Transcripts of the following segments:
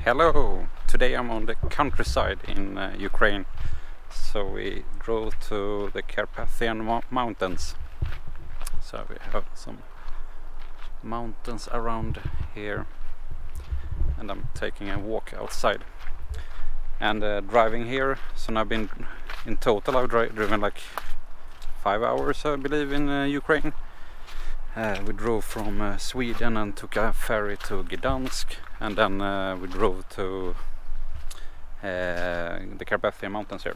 Hello! Today I'm on the countryside in Ukraine. So we drove to the Carpathian mountains. So we have some mountains around here. And I'm taking a walk outside. And driving here, so now I've been in total I've driven like 5 hours I believe in Ukraine. We drove from Sweden and took a ferry to Gdansk, and then we drove to the Carpathian mountains here.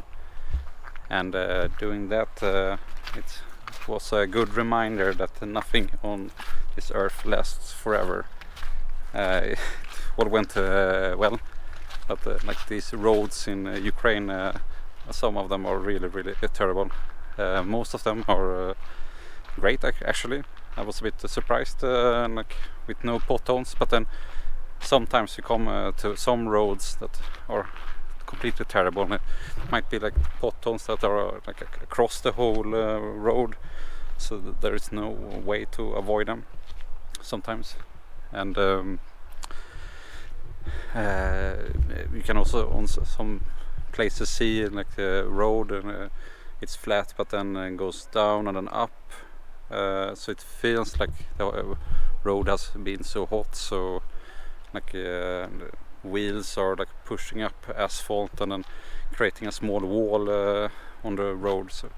And doing that, it was a good reminder that nothing on this earth lasts forever. It all went well, but like these roads in Ukraine, some of them are really terrible. Most of them are great actually. I was a bit surprised, like with no potholes, but then sometimes you come to some roads that are completely terrible. And it might be like potholes that are like across the whole road, so that there is no way to avoid them sometimes. And you can also on some places see like the road, and it's flat, but then goes down and then up. So it feels like the road has been so hot, so like the wheels are like pushing up asphalt and then creating a small wall on the road. So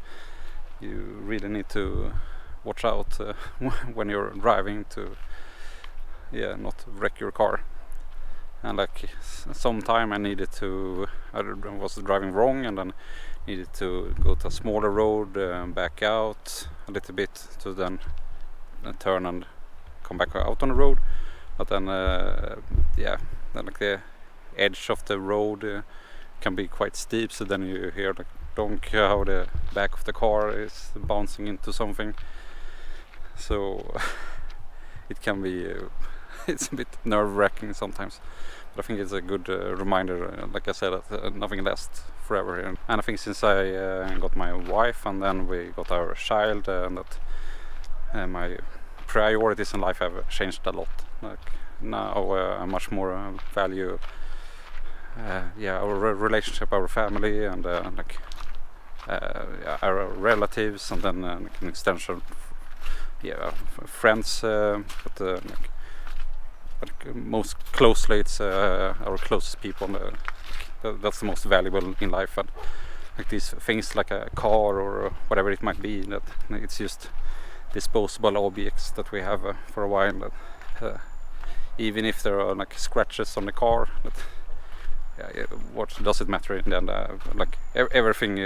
you really need to watch out when you're driving to not wreck your car. And like sometime I was driving wrong, and then needed to go to a smaller road, back out a little bit to then turn and come back out on the road. But then then like the edge of the road can be quite steep, so then you hear like donk how the back of the car is bouncing into something. So it can be it's a bit nerve-wracking sometimes, but I think it's a good reminder, like I said, that nothing lasts forever here. And I think since I got my wife and then we got our child, and that my priorities in life have changed a lot. Like now I much more value our relationship, our family, and our relatives, and then like an extension, friends, but most closely it's our closest people. That's the most valuable in life. And like these things like a car or whatever it might be, that it's just disposable objects that we have for a while. Even if there are like scratches on the car, what does it matter in the end? Like everything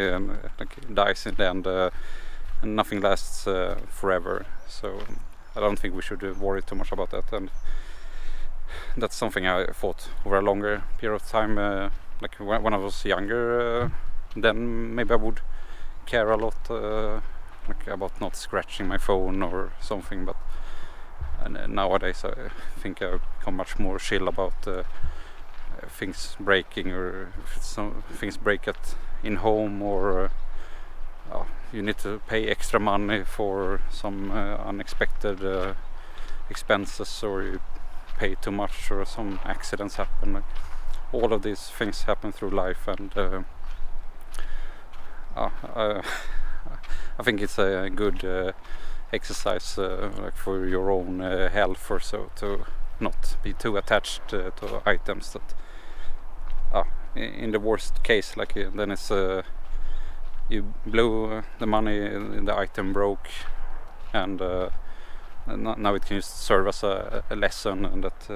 like dies in the end, and nothing lasts forever. So I don't think we should worry too much about that. And that's something I thought over a longer period of time. Like when I was younger, then maybe I would care a lot like about not scratching my phone or something. But nowadays I think I've become much more chill about things breaking, or if things break in home, or you need to pay extra money for some unexpected expenses, or you pay too much, or some accidents happen. Like, all of these things happen through life, and I think it's a good exercise like for your own health or so, to not be too attached to items that in the worst case, like then it's you blow the money, the item broke, and now it can just serve as a lesson, and that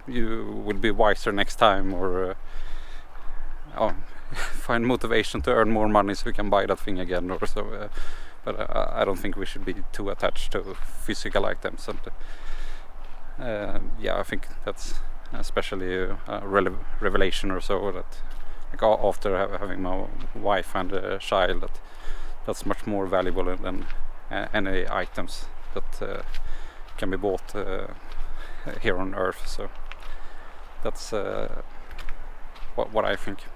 you will be wiser next time, or find motivation to earn more money so you can buy that thing again or so. But I don't think we should be too attached to physical items. And I think that's especially a revelation or so, that like after having my wife and a child, that's much more valuable than any items that can be bought here on Earth. So that's what I think.